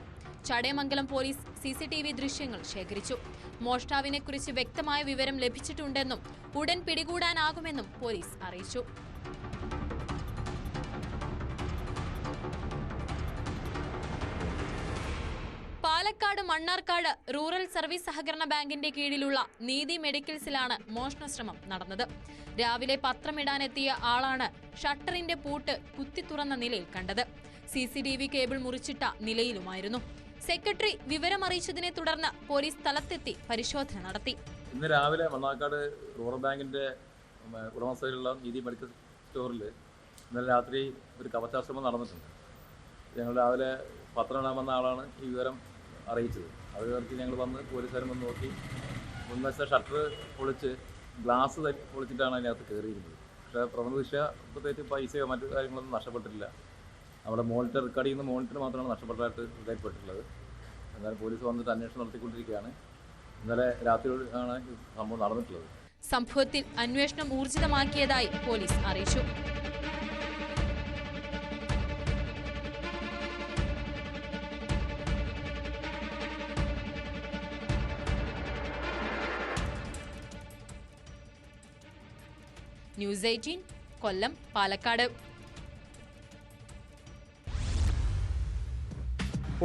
Speaker 2: ചടയമംഗലം പോലീസ് CCTV ദൃശ്യങ്ങൾ ശേഖരിച്ചു. മോഷ്ടാവിനെ കുറിച്ച് വ്യക്തമായ വിവരം ലഭിച്ചിട്ടുണ്ടെന്നും ഉടൻ പിടികൂടാനാകുമെന്നും പോലീസ് അറിയിച്ചു. പാലക്കാട് മണ്ണാർക്കാട് റൂറൽ സർവീസ് സഹകരണ ബാങ്കിന്റെ കീഴിലുള്ള നീതി മെഡിക്കൽസിലാണ് മോഷണശ്രമം നടന്നത്. രാവിലെ പത്രമിടാനെത്തിയ ആളാണ് ഷട്ടറിന്റെ പൂട്ട് കുത്തി തുറന്ന നിലയിൽ കണ്ടത്. CCTV കേബിൾ മുറിച്ചിട്ട നിലയിലുമായിരുന്നു. സെക്രട്ടറി വിവരമറിയിച്ചതിനെ തുടർന്ന് പോലീസ് സ്ഥലത്തെത്തി പരിശോധന നടത്തി.
Speaker 8: ഇന്ന് രാവിലെ മണ്ണാർക്കാട് റൂറൽ ബാങ്കിന്റെ ഉടമസ്ഥയിലുള്ള നീതി മെഡിക്കൽ സ്റ്റോറിൽ ഇന്നലെ രാത്രി ഒരു കവചാശ്രമം നടന്നിട്ടുണ്ട്. ഞങ്ങൾ രാവിലെ പത്രം ഇടാൻ വന്ന ആളാണ് ഈ വിവരം അറിയിച്ചത്. അത് കഴിഞ്ഞ് ഞങ്ങൾ വന്ന് പോലീസുകാരും വന്ന് നോക്കി. മുൻവശത്തെ ഷട്ടർ പൊളിച്ച് ഗ്ലാസ് പൊളിച്ചിട്ടാണ് അതിനകത്ത് കയറിയിരുന്നത്. പക്ഷേ പ്രഥമദൃഷ്ട്യാ പ്രത്യേകിച്ച് പൈസയോ മറ്റു കാര്യങ്ങളൊന്നും നഷ്ടപ്പെട്ടിട്ടില്ല. നമ്മുടെ മോണിറ്റർ റെക്കോർഡ് ചെയ്യുന്ന മോണിറ്റർ മാത്രമാണ് നഷ്ടപ്പെട്ടതായിട്ട് ഇതായിപ്പെട്ടിട്ടുള്ളത്. എന്നാലും പോലീസ് വന്നിട്ട് അന്വേഷണം നടത്തിക്കൊണ്ടിരിക്കുകയാണ്. ഇന്നലെ രാത്രി ആണ് സംഭവം നടന്നിട്ടുള്ളത്.
Speaker 2: സംഭവത്തിൽ അന്വേഷണം ഊർജിതമാക്കിയതായി പോലീസ് അറിയിച്ചു. ന്യൂസ് 18 കൊല്ലം, പാലക്കാട്.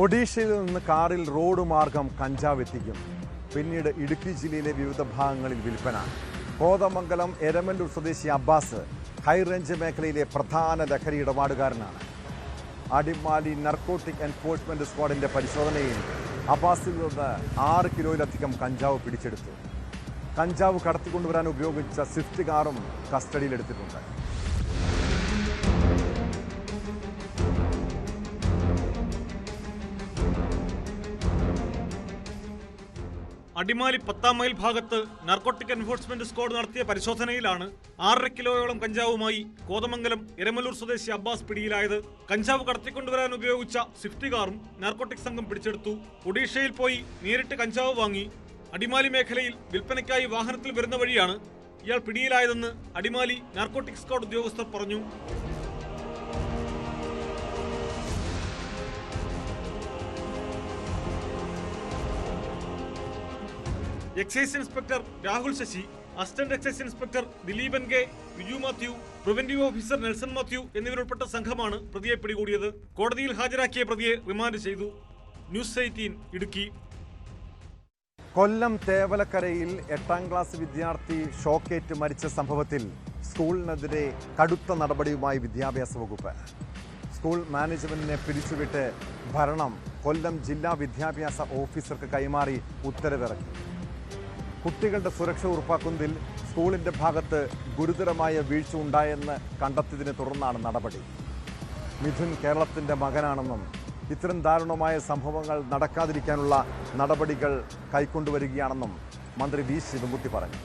Speaker 1: ഒഡീഷയിൽ നിന്ന് കാറിൽ റോഡ് മാർഗം കഞ്ചാവ് എത്തിക്കും. പിന്നീട് ഇടുക്കി ജില്ലയിലെ വിവിധ ഭാഗങ്ങളിൽ വിൽപ്പന. കോതമംഗലം എരമല്ലൂർ സ്വദേശി അബ്ബാസ് ഹൈറേഞ്ച് മേഖലയിലെ പ്രധാന ലഹരി ഇടപാടുകാരനാണ്. അടിമാലി നർക്കോട്ടിക് എൻഫോഴ്സ്മെന്റ് സ്ക്വാഡിന്റെ പരിശോധനയിൽ അബ്ബാസിൽ നിന്ന് 6 കിലോയിലധികം കഞ്ചാവ് പിടിച്ചെടുത്തു. കഞ്ചാവ് കടത്തിക്കൊണ്ടുവരാൻ ഉപയോഗിച്ച സ്വിഫ്റ്റ് കാറും കസ്റ്റഡിയിലെടുത്തിട്ടുണ്ട്.
Speaker 7: അടിമാലി 10 മൈൽ ഭാഗത്ത് നാർക്കോട്ടിക് എൻഫോഴ്സ്മെന്റ് സ്ക്വാഡ് നടത്തിയ പരിശോധനയിലാണ് 6.5 കിലോയോളം കഞ്ചാവുമായി കോതമംഗലം എരമല്ലൂർ സ്വദേശി അബ്ബാസ് പിടിയിലായത്. കഞ്ചാവ് കടത്തിക്കൊണ്ടുവരാൻ ഉപയോഗിച്ച സ്വിഫ്റ്റ് കാറും നാർക്കോട്ടിക് സംഘം പിടിച്ചെടുത്തു. ഒഡീഷയിൽ പോയി നേരിട്ട് കഞ്ചാവ് വാങ്ങി അടിമാലി മേഖലയിൽ വിൽപ്പനയ്ക്കായി വാഹനത്തിൽ വരുന്ന വഴിയാണ് ഇയാൾ പിടിയിലായതെന്ന് അടിമാലി നാർക്കോട്ടിക് സ്ക്വാഡ് ഉദ്യോഗസ്ഥർ പറഞ്ഞു. Excise inspector Rahul Sasi, assistant excise inspector Dileepan K, Viju Mathew, preventive officer Nelson Mathew എന്നിവരുൾപ്പെട്ട സംഘമാണ് പ്രതിയെ പിടികൂടിയത്. കോടതിയിൽ ഹാജരാക്കിയ പ്രതിയെ റിമാൻഡ് ചെയ്തു. ന്യൂസ് 18 ഇടുക്കി.
Speaker 1: കൊല്ലം തേവലക്കരയിൽ 8ാം ക്ലാസ് വിദ്യാർത്ഥി ഷോക്കേറ്റ് മരിച്ച സംഭവത്തിൽ സ്കൂളിനെതിരെ കടുത്ത നടപടിയുമായി വിദ്യാഭ്യാസ വകുപ്പ്. സ്കൂൾ മാനേജ്മെന്റിനെ പിരിച്ചുവിട്ട് ഭരണം കൊല്ലം ജില്ലാ വിദ്യാഭ്യാസ ഓഫീസർക്ക് കൈമാറി ഉത്തരവിറക്കി. കുട്ടികളുടെ സുരക്ഷ ഉറപ്പാക്കുന്നതിൽ സ്കൂളിൻ്റെ ഭാഗത്ത് ഗുരുതരമായ വീഴ്ച ഉണ്ടായെന്ന് കണ്ടെത്തിയതിനെ തുടർന്നാണ് നടപടി. മിഥുൻ കേരളത്തിൻ്റെ മകനാണെന്നും ഇത്തരം ദാരുണമായ സംഭവങ്ങൾ നടക്കാതിരിക്കാനുള്ള നടപടികൾ കൈക്കൊണ്ടുവരികയാണെന്നും മന്ത്രി വി ശിവൻകുട്ടി പറഞ്ഞു.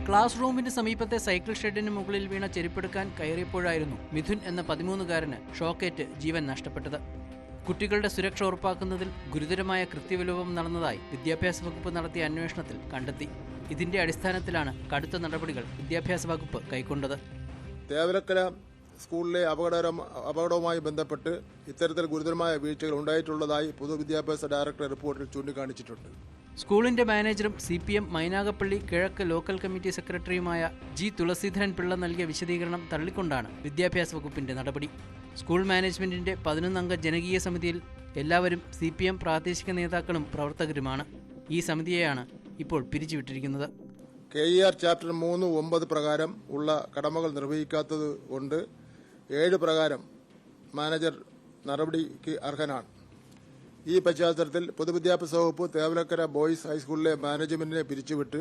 Speaker 9: ക്ലാസ് റൂമിന് സമീപത്തെ സൈക്കിൾ ഷെഡിന് മുകളിൽ വീണ ചെരുപ്പെടുക്കാൻ കയറിയപ്പോഴായിരുന്നു മിഥുൻ എന്ന 13-കാരന് ഷോക്കേറ്റ് ജീവൻ നഷ്ടപ്പെട്ടത്. കുട്ടികളുടെ സുരക്ഷ ഉറപ്പാക്കുന്നതിൽ ഗുരുതരമായ കൃത്യവിലോപം നടന്നതായി വിദ്യാഭ്യാസ വകുപ്പ് നടത്തിയ അന്വേഷണത്തിൽ കണ്ടെത്തി. ഇതിന്റെ അടിസ്ഥാനത്തിലാണ് കടുത്ത നടപടികൾ വിദ്യാഭ്യാസ വകുപ്പ് കൈക്കൊണ്ടത്.
Speaker 10: തേവലക്കര സ്കൂളിലെ അപകടവുമായി ബന്ധപ്പെട്ട് ഇത്തരത്തിൽ ഗുരുതരമായ വീഴ്ചകൾ ഉണ്ടായിട്ടുള്ളതായി പൊതുവിദ്യാഭ്യാസ ഡയറക്ടർ റിപ്പോർട്ടിൽ ചൂണ്ടിക്കാണിച്ചിട്ടുണ്ട്.
Speaker 9: സ്കൂളിന്റെ മാനേജറും CPM മൈനാഗപ്പള്ളി കിഴക്ക് ലോക്കൽ കമ്മിറ്റി സെക്രട്ടറിയുമായ G തുളസീധരൻ പിള്ള നൽകിയ വിശദീകരണം തള്ളിക്കൊണ്ടാണ് വിദ്യാഭ്യാസ വകുപ്പിന്റെ നടപടി. സ്കൂൾ മാനേജ്മെന്റിന്റെ 11-അംഗ ജനകീയ സമിതിയിൽ എല്ലാവരും CPM പ്രാദേശിക നേതാക്കളും പ്രവർത്തകരുമാണ്. ഈ സമിതിയെയാണ് ഇപ്പോൾ പിരിച്ചുവിട്ടിരിക്കുന്നത്.
Speaker 10: KER ചാപ്റ്റർ 3(9) പ്രകാരം ഉള്ള കടമകൾ നിർവഹിക്കാത്തത് കൊണ്ട് 7 പ്രകാരം മാനേജർ നടപടിക്ക് അർഹനാണ്. ഈ പശ്ചാത്തലത്തിൽ പൊതുവിദ്യാഭ്യാസ വകുപ്പ് തേവലക്കര ബോയ്സ് ഹൈസ്കൂളിലെ മാനേജ്മെന്റിനെ പിരിച്ചുവിട്ട്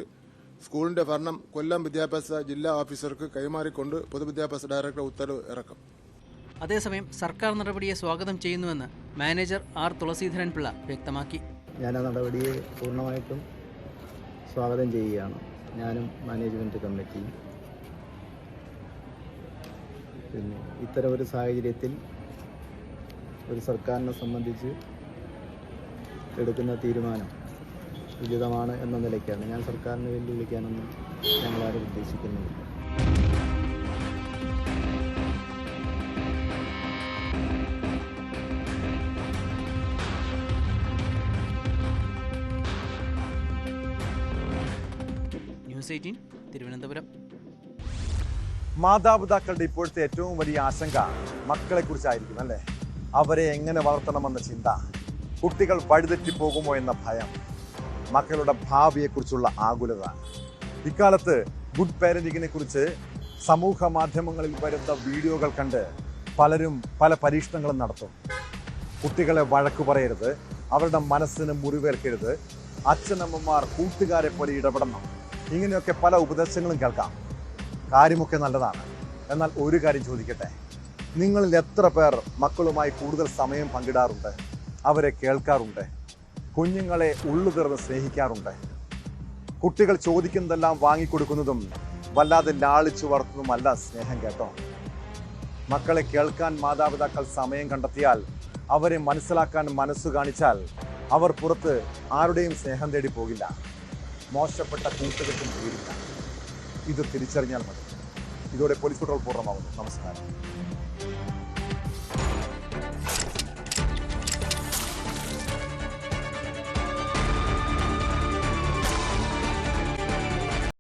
Speaker 10: സ്കൂളിന്റെ ഭരണം കൊല്ലം വിദ്യാഭ്യാസ ജില്ലാ ഓഫീസർക്ക് കൈമാറിക്കൊണ്ട് പൊതുവിദ്യാഭ്യാസ ഡയറക്ടർ ഉത്തരവ് ഇറക്കും.
Speaker 9: അതേസമയം സർക്കാർ നടപടിയെ സ്വാഗതം ചെയ്യുന്നുവെന്ന് മാനേജർ R തുളസീധരൻ പിള്ള വ്യക്തമാക്കി.
Speaker 11: ഞാൻ ആ നടപടിയെ പൂർണ്ണമായിട്ടും സ്വാഗതം ചെയ്യുകയാണ്. ഞാനും മാനേജ്മെന്റ് കമ്മിറ്റിയും. പിന്നെ ഇത്തരം ഒരു സാഹചര്യത്തിൽ ഒരു സർക്കാരിനെ സംബന്ധിച്ച് എടുക്കുന്ന തീരുമാനം ഉചിതമാണ് എന്ന നിലയ്ക്കാണ്. ഞാൻ സർക്കാരിനെ വെല്ലുവിളിക്കാനൊന്നും ഞങ്ങളാരും ഉദ്ദേശിക്കുന്നില്ല.
Speaker 9: ന്യൂസ് 18 തിരുവനന്തപുരം.
Speaker 1: മാതാപിതാക്കളുടെ ഇപ്പോഴത്തെ ഏറ്റവും വലിയ ആശങ്ക മക്കളെക്കുറിച്ചായിരിക്കും അല്ലേ? അവരെ എങ്ങനെ വളർത്തണമെന്ന ചിന്ത, കുട്ടികൾ വഴിതെറ്റിപ്പോകുമോ എന്ന ഭയം, മക്കളുടെ ഭാവിയെക്കുറിച്ചുള്ള ആകുലത. ഇക്കാലത്ത് ഗുഡ് പാരന്റിങ്ങിനെ കുറിച്ച് സമൂഹ മാധ്യമങ്ങളിൽ വരുന്ന വീഡിയോകൾ കണ്ട് പലരും പല പരീക്ഷണങ്ങളും നടത്തും. കുട്ടികളെ വഴക്കു പറയരുത്, അവരുടെ മനസ്സിന് മുറിവേൽക്കരുത്, അച്ഛനമ്മമാർ കൂട്ടുകാരെ പോലെ ഇടപെടണം, ഇങ്ങനെയൊക്കെ പല ഉപദേശങ്ങളും കേൾക്കാം. കാര്യമൊക്കെ നല്ലതാണ്. എന്നാൽ ഒരു കാര്യം ചോദിക്കട്ടെ, നിങ്ങളിൽ എത്ര പേർ മക്കളുമായി കൂടുതൽ സമയം പങ്കിടാറുണ്ട്, അവരെ കേൾക്കാറുണ്ട്, കുഞ്ഞുങ്ങളെ ഉള്ളു തുറന്ന് സ്നേഹിക്കാറുണ്ട്? കുട്ടികൾ ചോദിക്കുന്നതെല്ലാം വാങ്ങിക്കൊടുക്കുന്നതും വല്ലാതെ ലാളിച്ചു വളർത്തുന്നതുമല്ല സ്നേഹം കേട്ടോ. മക്കളെ കേൾക്കാൻ മാതാപിതാക്കൾ സമയം കണ്ടെത്തിയാൽ, അവരെ മനസ്സിലാക്കാൻ മനസ്സു കാണിച്ചാൽ, അവർ പുറത്ത് ആരുടെയും സ്നേഹം തേടി പോകില്ല, മോശപ്പെട്ട കൂട്ടുകെട്ടും തീരില്ല. ഇത് തിരിച്ചറിഞ്ഞാൽ മതി. ഇതോടെ പോലീസ് കൺട്രോൾ പൂർണ്ണമാവുന്നു. നമസ്കാരം.